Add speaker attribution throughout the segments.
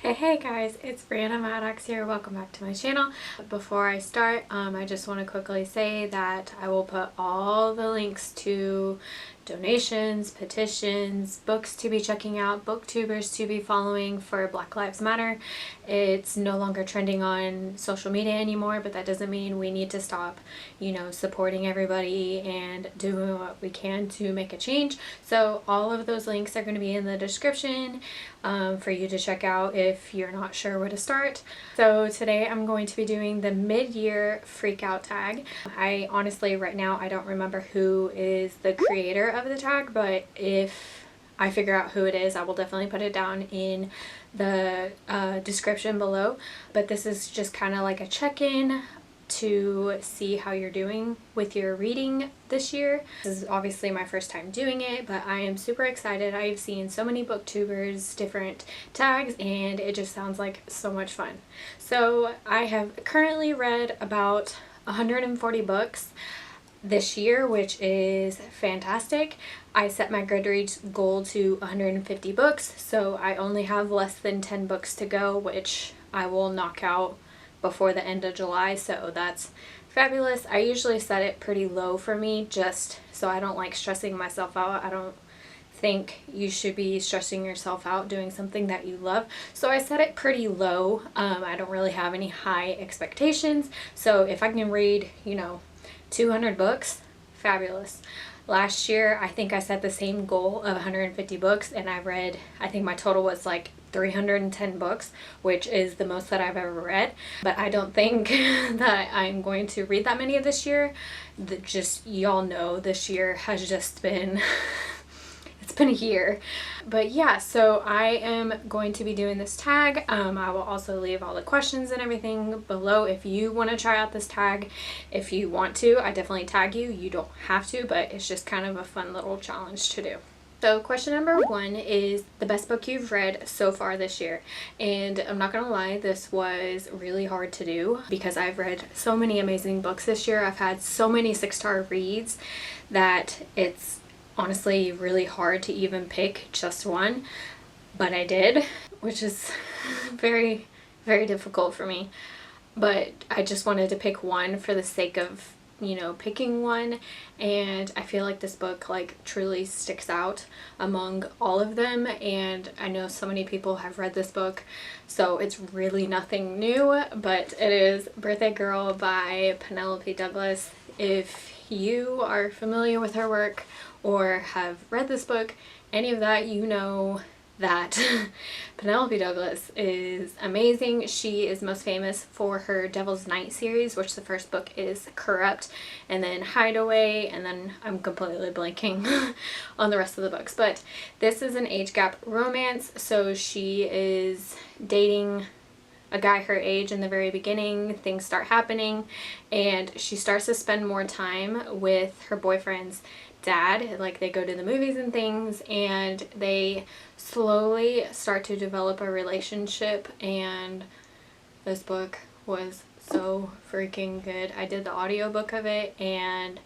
Speaker 1: Hey guys, it's Brianna Maddox here. Welcome back to my channel. Before I start, I just want to quickly say that I will put all the links to donations, petitions, books to be checking out, booktubers to be following for Black Lives Matter. It's no longer trending on social media anymore, but that doesn't mean we need to stop, supporting everybody and doing what we can to make a change. So all of those links are going to be in the description for you to check out if you're not sure where to start. So today I'm going to be doing the mid-year freakout tag. I honestly right now I don't remember who is the creator of the tag, but if I figure out who it is, I will definitely put it down in the description below. But this is just kind of like a check-in to see how you're doing with your reading this year. This is obviously my first time doing it, but I am super excited. I've seen so many booktubers, different tags, and it just sounds like so much fun. So I have currently read about 140 books this year, which is fantastic. I set my Goodreads goal to 150 books, so I only have less than 10 books to go, which I will knock out before the end of July, so that's fabulous. I usually set it pretty low for me just so I don't like stressing myself out. I don't think you should be stressing yourself out doing something that you love, so I set it pretty low. I don't really have any high expectations, so if I can read 200 books, fabulous. Last year I think I set the same goal of 150 books and I read, I think my total was like 310 books, which is the most that I've ever read. But I don't think that I'm going to read that many of this year. Just y'all know this year has just been it's been a year. But yeah, so I am going to be doing this tag. I will also leave all the questions and everything below if you want to try out this tag. If you want to, I definitely tag you. You don't have to, but it's just kind of a fun little challenge to do. So question number 1 is the best book you've read so far this year. And I'm not gonna lie, this was really hard to do because I've read so many amazing books this year. I've had so many 6-star reads that it's honestly really hard to even pick just one, but I did, which is very, very difficult for me. But I just wanted to pick one for the sake of picking one, and I feel like this book truly sticks out among all of them, and I know so many people have read this book, so it's really nothing new, but it is Birthday Girl by Penelope Douglas. If you are familiar with her work or have read this book, any of that, you know that Penelope Douglas is amazing. She is most famous for her Devil's Night series, which the first book is Corrupt, and then Hideaway, and then I'm completely blanking on the rest of the books. But this is an age gap romance, so she is dating a guy her age in the very beginning. Things start happening and she starts to spend more time with her boyfriend's dad. They go to the movies and things, and they slowly start to develop a relationship, and this book was so freaking good. I did the audiobook of it and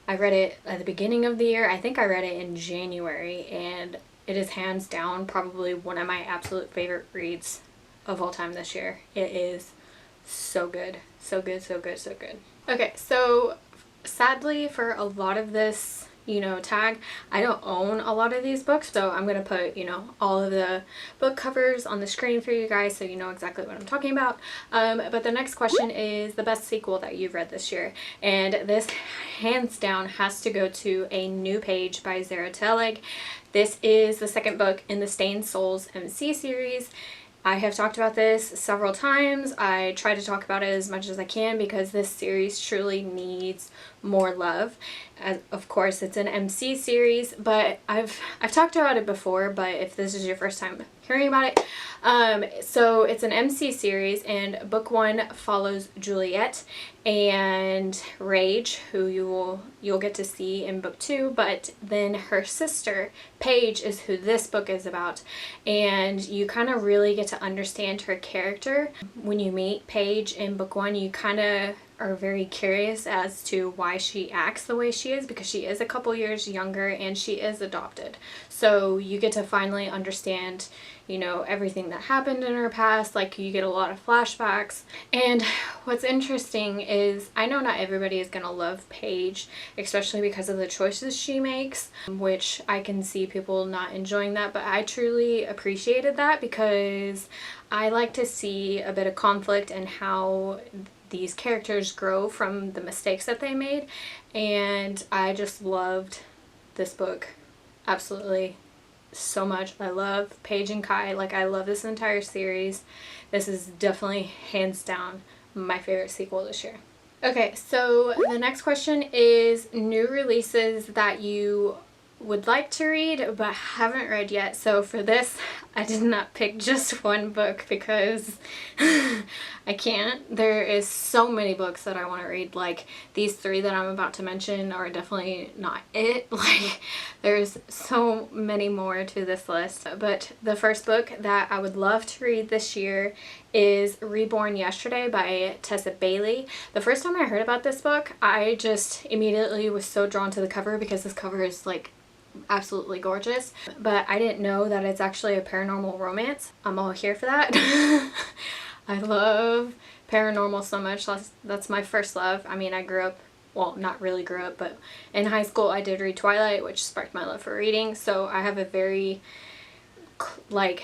Speaker 1: I read it at the beginning of the year. I think I read it in January, and it is hands down probably one of my absolute favorite reads of all time this year. It is so good. So good, so good, so good. Okay, so sadly for a lot of this tag, I don't own a lot of these books, so I'm gonna put all of the book covers on the screen for you guys so you know exactly what I'm talking about. But the next question is the best sequel that you've read this year, and this hands down has to go to A New Page by Zara Telig. This is the second book in the Stained Souls MC series. I have talked about this several times. I try to talk about it as much as I can because this series truly needs more love. Of course, it's an MC series, but I've talked about it before, but if this is your first time hearing about it, so it's an MC series, and book 1 follows Juliet and Rage, who you'll get to see in book 2, but then her sister Paige is who this book is about, and you kind of really get to understand her character when you meet Paige in book 1. You kind of are very curious as to why she acts the way she is, because she is a couple years younger and she is adopted. So you get to finally understand, you know, everything that happened in her past. Like, you get a lot of flashbacks. And what's interesting is, I know not everybody is going to love Paige, especially because of the choices she makes, which I can see people not enjoying that, but I truly appreciated that because I like to see a bit of conflict and how these characters grow from the mistakes that they made. And I just loved this book absolutely so much. I love Paige and Kai. Like, I love this entire series. This is definitely hands down my favorite sequel this year. Okay, so the next question is new releases that you would like to read but haven't read yet. So for this, I did not pick just one book because I can't. There is so many books that I want to read. Like, these three that I'm about to mention are definitely not it. Like, there's so many more to this list. But the first book that I would love to read this year is Reborn Yesterday by Tessa Bailey. The first time I heard about this book, I just immediately was so drawn to the cover because this cover is like absolutely gorgeous, but I didn't know that it's actually a paranormal romance. I'm all here for that. I love paranormal so much. That's my first love. I mean, I grew up, well, not really grew up, but in high school I did read Twilight, which sparked my love for reading. So I have a very, like,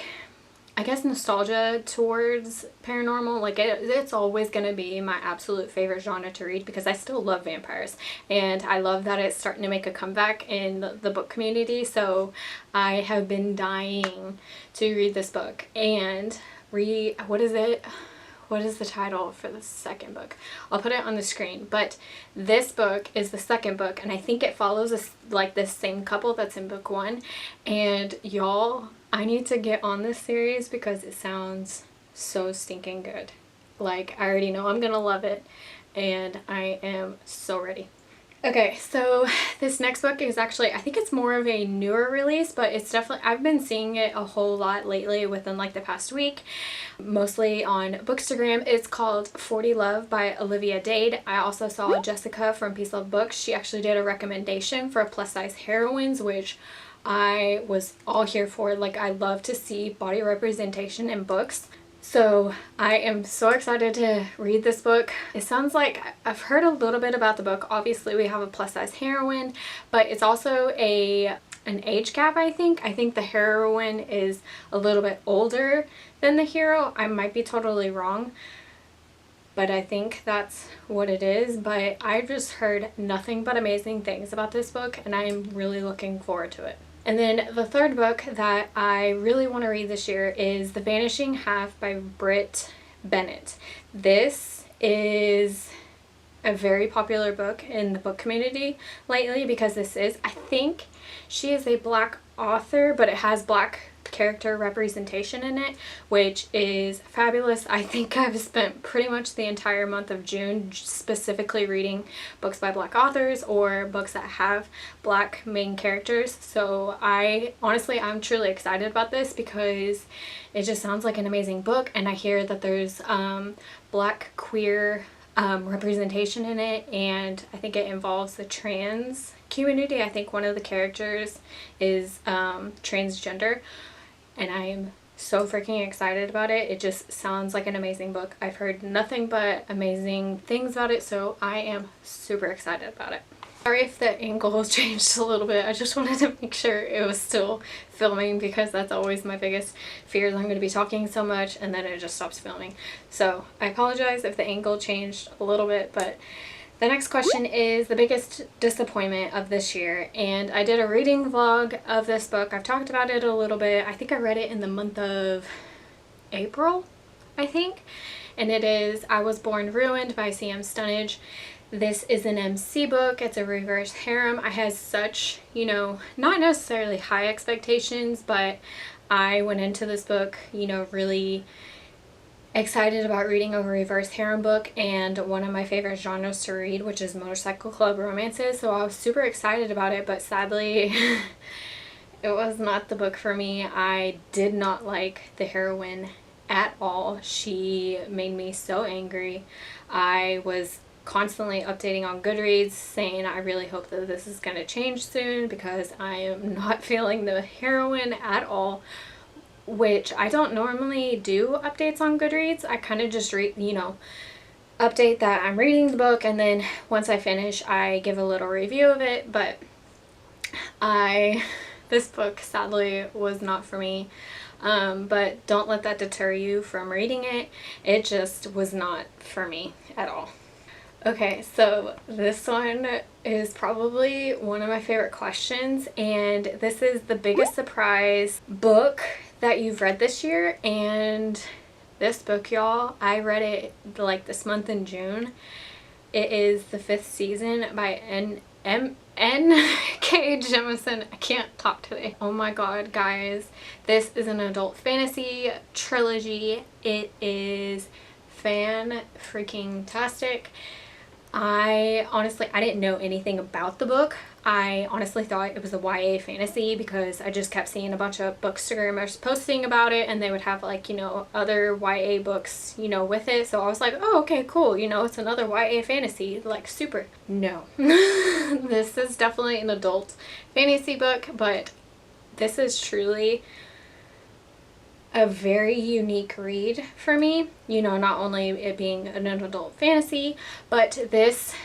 Speaker 1: I guess, nostalgia towards paranormal. Like, it's always going to be my absolute favorite genre to read because I still love vampires. And I love that it's starting to make a comeback in the book community. So I have been dying to read this book. And what is it? What is the title for the second book? I'll put it on the screen. But this book is the second book, and I think it follows this same couple that's in book one. And y'all, I need to get on this series because it sounds so stinking good. Like, I already know I'm gonna love it, and I am so ready. Okay, so this next book is actually, I think it's more of a newer release, but it's definitely, I've been seeing it a whole lot lately within like the past week, mostly on Bookstagram. It's called 40 Love by Olivia Dade. I also saw Jessica from Peace Love Books. She actually did a recommendation for plus size heroines, which I was all here for. Like, I love to see body representation in books. So I am so excited to read this book. It sounds like, I've heard a little bit about the book. Obviously we have a plus size heroine, but it's also an age gap, I think. I think the heroine is a little bit older than the hero. I might be totally wrong, but I think that's what it is. But I've just heard nothing but amazing things about this book, and I'm really looking forward to it. And then the third book that I really want to read this year is The Vanishing Half by Britt Bennett. This is a very popular book in the book community lately because this is, I think she is a Black author, but it has Black character representation in it, which is fabulous. I think I've spent pretty much the entire month of June specifically reading books by Black authors or books that have Black main characters. So I'm truly excited about this because it just sounds like an amazing book, and I hear that there's Black queer representation in it, and I think it involves the trans community. I think one of the characters is transgender, and I am so freaking excited about it. It just sounds like an amazing book. I've heard nothing but amazing things about it, so I am super excited about it. Sorry if the angle changed a little bit. I just wanted to make sure it was still filming because that's always my biggest fear, is I'm going to be talking so much and then it just stops filming. So I apologize if the angle changed a little bit, but the next question is the biggest disappointment of this year, and I did a reading vlog of this book. I've talked about it a little bit. I think I read it in the month of April, I think, and it is I Was Born Ruined by C.M. Stunage. This is an MC book. It's a reverse harem. I had such, not necessarily high expectations, but I went into this book, really excited about reading a reverse harem book and one of my favorite genres to read, which is motorcycle club romances. So I was super excited about it, but sadly it was not the book for me. I did not like the heroine at all. She made me so angry. I was constantly updating on Goodreads saying I really hope that this is going to change soon because I am not feeling the heroine at all, which I don't normally do updates on Goodreads. I kind of just read, update that I'm reading the book, and then once I finish I give a little review of it. But this book sadly was not for me. But don't let that deter you from reading it. It just was not for me at all. Okay, so this one is probably one of my favorite questions, and this is the biggest surprise book that you've read this year. And this book, y'all, I read it like this month in June. It is The Fifth Season by N.K. Jemisin. I can't talk today. Oh my god, guys. This is an adult fantasy trilogy. It is fan-freaking-tastic. I didn't know anything about the book. I honestly thought it was a YA fantasy because I just kept seeing a bunch of bookstagrammers posting about it, and they would have like, other YA books, with it. So I was like, oh, okay, cool. It's another YA fantasy, like super. No. This is definitely an adult fantasy book, but this is truly a very unique read for me. Not only it being an adult fantasy, but this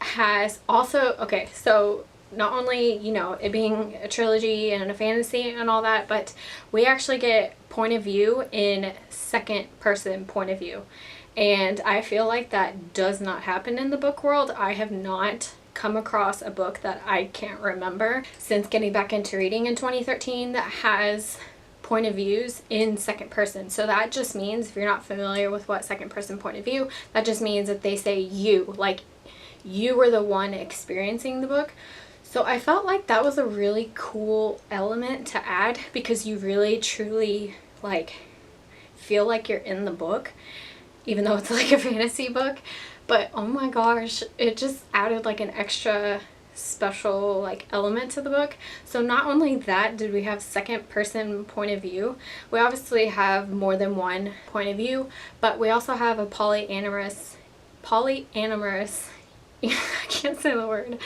Speaker 1: has also, okay, so not only, it being a trilogy and a fantasy and all that, but we actually get point of view in second person point of view. And I feel like that does not happen in the book world. I have not come across a book that I can't remember since getting back into reading in 2013 that has point of views in second person. So that just means, if you're not familiar with what second person point of view, that just means that they say you, like you were the one experiencing the book. So I felt like that was a really cool element to add, because you really truly like feel like you're in the book, even though it's like a fantasy book. But oh my gosh, it just added like an extra special like element to the book. So not only that did we have second person point of view, we obviously have more than one point of view, but we also have a polyamorous I can't say the word,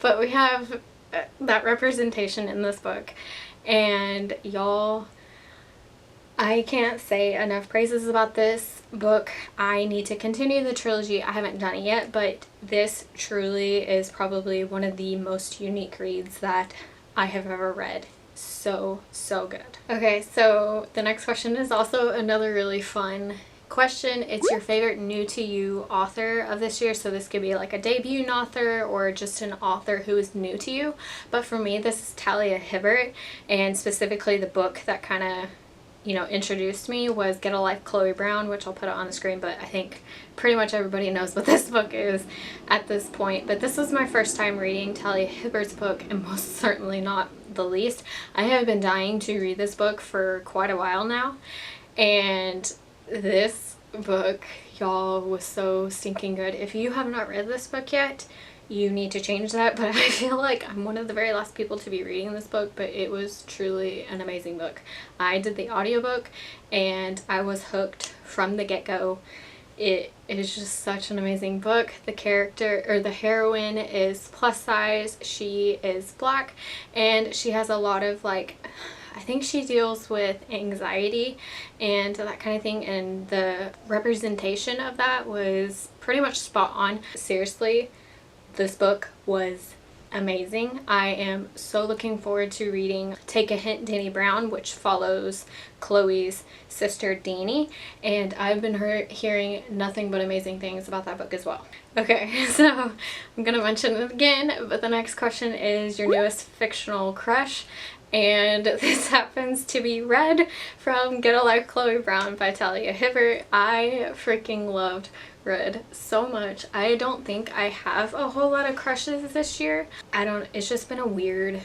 Speaker 1: but we have that representation in this book. And y'all, I can't say enough praises about this book. I need to continue the trilogy. I haven't done it yet, but this truly is probably one of the most unique reads that I have ever read. So good. Okay, so the next question is also another really fun question. It's your favorite new to you author of this year. So this could be like a debut author or just an author who is new to you. But for me, this is Talia Hibbert, and specifically the book that kind of introduced me was Get a Life, Chloe Brown, which I'll put it on the screen, but I think pretty much everybody knows what this book is at this point. But this was my first time reading Talia Hibbert's book, and most certainly not the least. I have been dying to read this book for quite a while now, and this book, y'all, was so stinking good. If you have not read this book yet, you need to change that. But I feel like I'm one of the very last people to be reading this book, but it was truly an amazing book. I did the audiobook and I was hooked from the get-go. It is just such an amazing book. The character, or the heroine, is plus size. She is black, and she has a lot of like, I think she deals with anxiety and that kind of thing, and the representation of that was pretty much spot on. Seriously, this book was amazing. I am so looking forward to reading Take a Hint, Dani Brown, which follows Chloe's sister Dani, and I've been hearing nothing but amazing things about that book as well. Okay, so I'm gonna mention it again, but the next question is your newest fictional crush. And this happens to be Red from Get a Life, Chloe Brown by Talia Hibbert. I freaking loved Red so much. I don't think I have a whole lot of crushes this year. It's just been a weird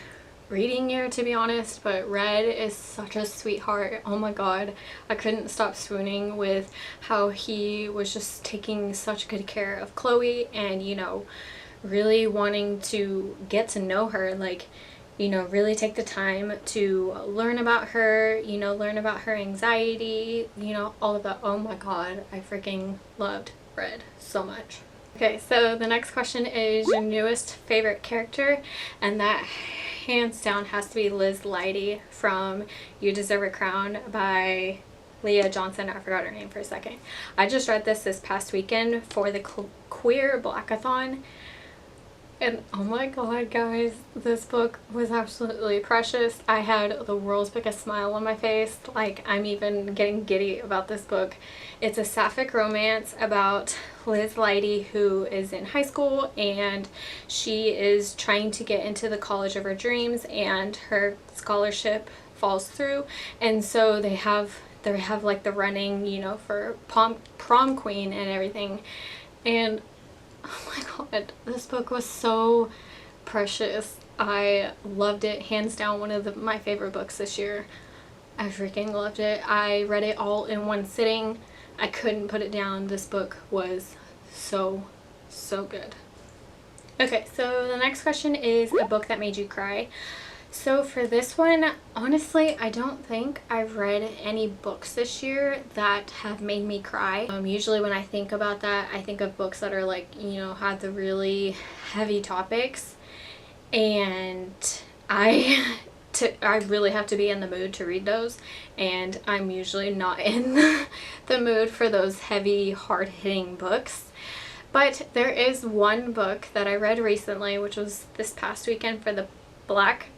Speaker 1: reading year, to be honest, but Red is such a sweetheart. Oh my god, I couldn't stop swooning with how he was just taking such good care of Chloe, and really wanting to get to know her, like, really take the time to learn about her, learn about her anxiety, all of that. Oh my god, I freaking loved Red so much. Okay, so the next question is your newest favorite character, and that hands down has to be Liz Leidy from You Deserve a Crown by Leah Johnson. I forgot her name for a second. I just read this past weekend for the Queer Blackathon, and oh my god guys, this book was absolutely precious. I had the world's biggest smile on my face. Like, I'm even getting giddy about this book. It's a sapphic romance about Liz Leidy, who is in high school and she is trying to get into the college of her dreams, and her scholarship falls through, and so they have like the running, you know, for prom queen and everything. And oh my god, this book was so precious. I loved it. Hands down one of my favorite books this year. I freaking loved it. I read it all in one sitting. I couldn't put it down. This book was so good. Okay, so the next question is a book that made you cry. So for this one, honestly, I don't think I've read any books this year that have made me cry. Usually when I think about that, I think of books that are like, you know, have the really heavy topics, and I really have to be in the mood to read those, and I'm usually not in the mood for those heavy, hard-hitting books. But there is one book that I read recently, which was this past weekend for the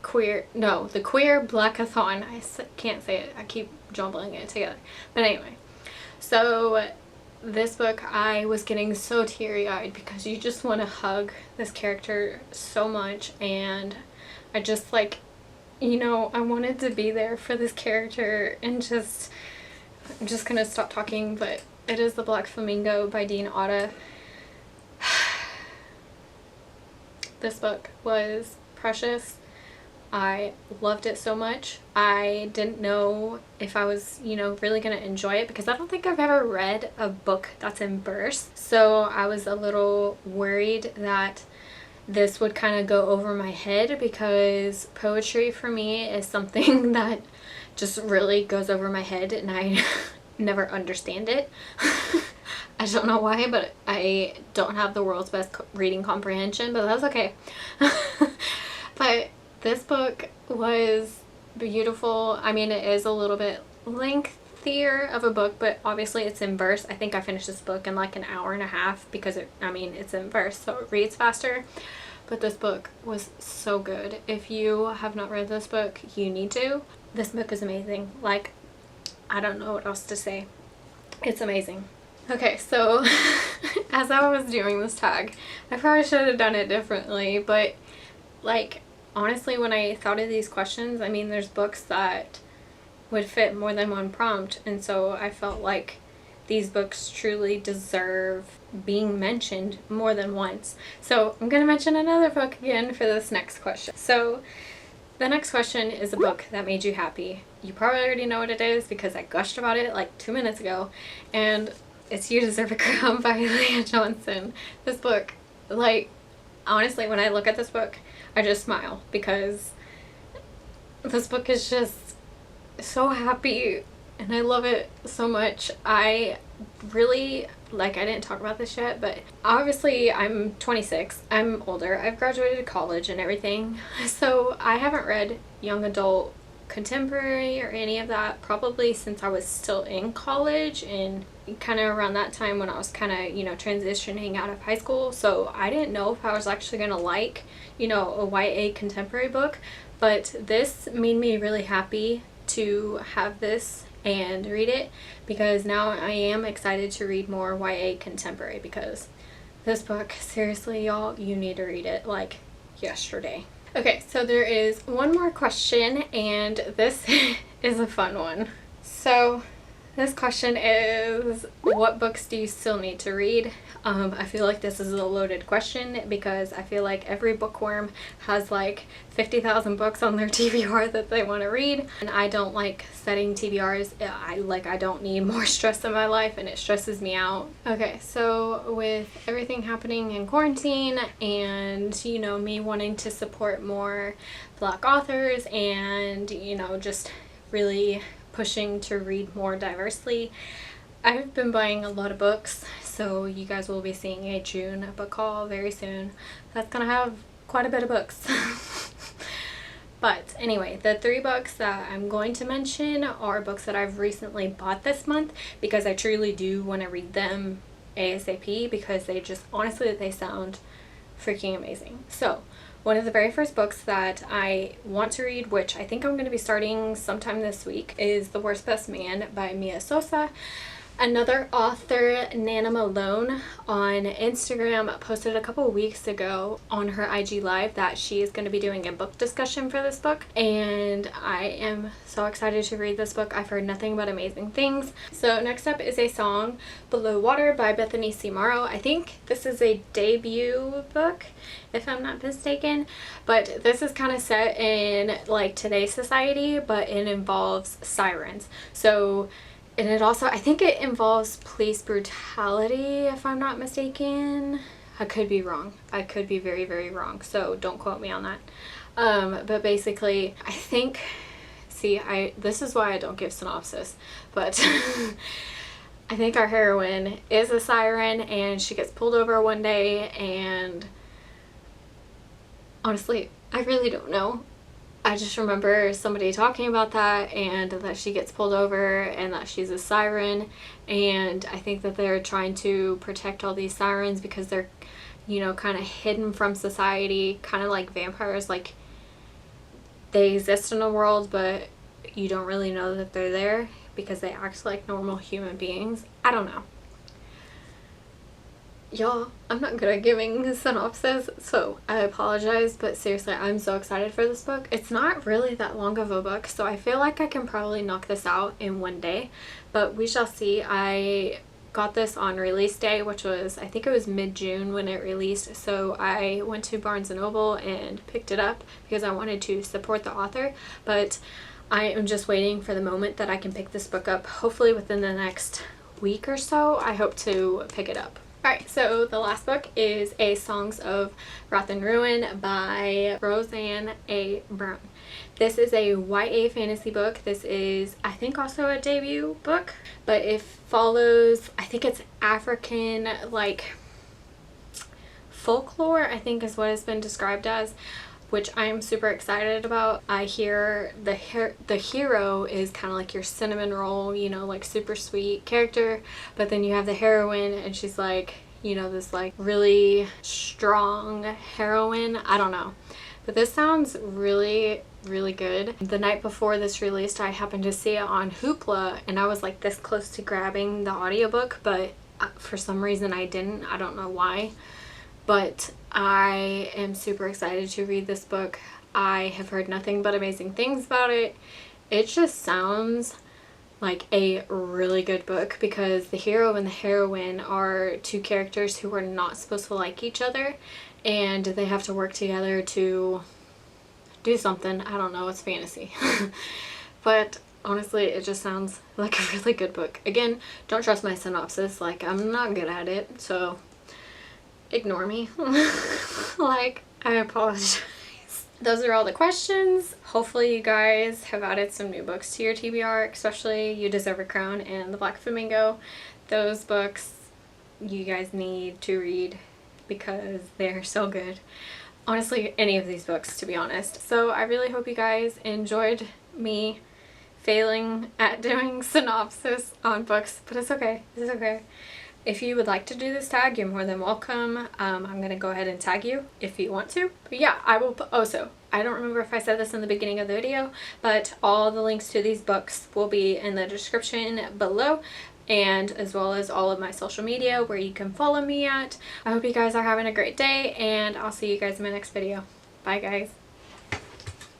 Speaker 1: Queer Blackathon. I can't say it. I keep jumbling it together. But anyway, so this book, I was getting so teary-eyed because you just want to hug this character so much, and I just, like, you know, I wanted to be there for this character, and just, I'm just gonna stop talking, but it is The Black Flamingo by Dean Otta. This book was precious. I loved it so much. I didn't know if I was, you know, really gonna enjoy it, because I don't think I've ever read a book that's in verse. So I was a little worried that this would kind of go over my head, because poetry for me is something that just really goes over my head, and I never understand it. I don't know why, but I don't have the world's best reading comprehension, but that's okay. But this book was beautiful. I mean, it is a little bit lengthier of a book, but obviously it's in verse. I think I finished this book in like an hour and a half, because it's in verse, so it reads faster. But this book was so good. If you have not read this book, you need to. This book is amazing. Like, I don't know what else to say. It's amazing. Okay, so as I was doing this tag, I probably should have done it differently, but like, honestly, when I thought of these questions, I mean, there's books that would fit more than one prompt, and so I felt like these books truly deserve being mentioned more than once. So I'm gonna mention another book again for this next question. So the next question is a book that made you happy. You probably already know what it is because I gushed about it like 2 minutes ago, and it's You Deserve a Crown by Leah Johnson. This book, like, honestly, when I look at this book, I just smile, because this book is just so happy and I love it so much. I really, like, I didn't talk about this yet, but obviously I'm 26. I'm older. I've graduated college and everything. So I haven't read young adult contemporary or any of that probably since I was still in college, and kind of around that time when I was kind of, you know, transitioning out of high school. So I didn't know if I was actually gonna like, you know, a YA contemporary book, but this made me really happy to have this and read it, because now I am excited to read more YA contemporary, because this book, seriously y'all, you need to read it like yesterday. Okay, so there is one more question, and this is a fun one. So this question is, what books do you still need to read? I feel like this is a loaded question, because I feel like every bookworm has like 50,000 books on their TBR that they want to read, and I don't like setting TBRs. I don't need more stress in my life, and it stresses me out. Okay, so with everything happening in quarantine, and, you know, me wanting to support more Black authors, and, you know, just really pushing to read more diversely, I've been buying a lot of books. so you guys will be seeing a June book haul very soon. That's gonna have quite a bit of books. But anyway, the 3 books that I'm going to mention are books that I've recently bought this month because I truly do want to read them ASAP, because they just, honestly, they sound freaking amazing. So one of the very first books that I want to read, which I think I'm going to be starting sometime this week, is The Worst Best Man by Mia Sosa. Another author, Nana Malone, on Instagram posted a couple weeks ago on her IG Live that she is going to be doing a book discussion for this book, and I am so excited to read this book. I've heard nothing but amazing things. So next up is a song, Below Water by Bethany C. Morrow. I think this is a debut book, if I'm not mistaken, but this is kind of set in like today's society, but it involves sirens. And it also, I think it involves police brutality, if I'm not mistaken. I could be wrong. I could be very, very wrong, so don't quote me on that. But basically, I think, this is why I don't give synopsis, but I think our heroine is a siren, and she gets pulled over one day, and honestly, I really don't know. I just remember somebody talking about that, and that she gets pulled over and that she's a siren, and I think that they're trying to protect all these sirens because they're, you know, kind of hidden from society, kind of like vampires. Like, they exist in a world, but you don't really know that they're there because they act like normal human beings. I don't know. Y'all, I'm not good at giving a synopsis, so I apologize, but seriously, I'm so excited for this book. It's not really that long of a book, so I feel like I can probably knock this out in one day, but we shall see. I got this on release day, which was, I think it was mid-June when it released, so I went to Barnes & Noble and picked it up because I wanted to support the author, but I am just waiting for the moment that I can pick this book up. Hopefully within the next week or so, I hope to pick it up. Alright, so the last book is A Songs of Wrath and Ruin by Roseanne A. Brown. This is a YA fantasy book. This is, I think, also a debut book, but it follows, I think it's African, like, folklore, I think is what it's been described as, which I'm super excited about. I hear the hero is kind of like your cinnamon roll, you know, like super sweet character, but then you have the heroine and she's like, you know, this like really strong heroine. I don't know, but this sounds really, really good. The night before this released, I happened to see it on Hoopla, and I was like this close to grabbing the audiobook, but for some reason I didn't. I don't know why. But I am super excited to read this book. I have heard nothing but amazing things about it. It just sounds like a really good book because the hero and the heroine are 2 characters who are not supposed to like each other, and they have to work together to do something. I don't know, it's fantasy. But honestly, it just sounds like a really good book. Again, don't trust my synopsis, like I'm not good at it, so ignore me. Like, I apologize. Those are all the questions. Hopefully you guys have added some new books to your TBR, especially You Deserve a Crown and The Black Flamingo. Those books you guys need to read because they're so good. Honestly, any of these books, to be honest. So I really hope you guys enjoyed me failing at doing synopsis on books, but it's okay. It's okay. If you would like to do this tag, you're more than welcome. I'm going to go ahead and tag you if you want to. But yeah, I will put, also, I don't remember if I said this in the beginning of the video, but all the links to these books will be in the description below, and as well as all of my social media where you can follow me at. I hope you guys are having a great day, and I'll see you guys in my next video. Bye guys.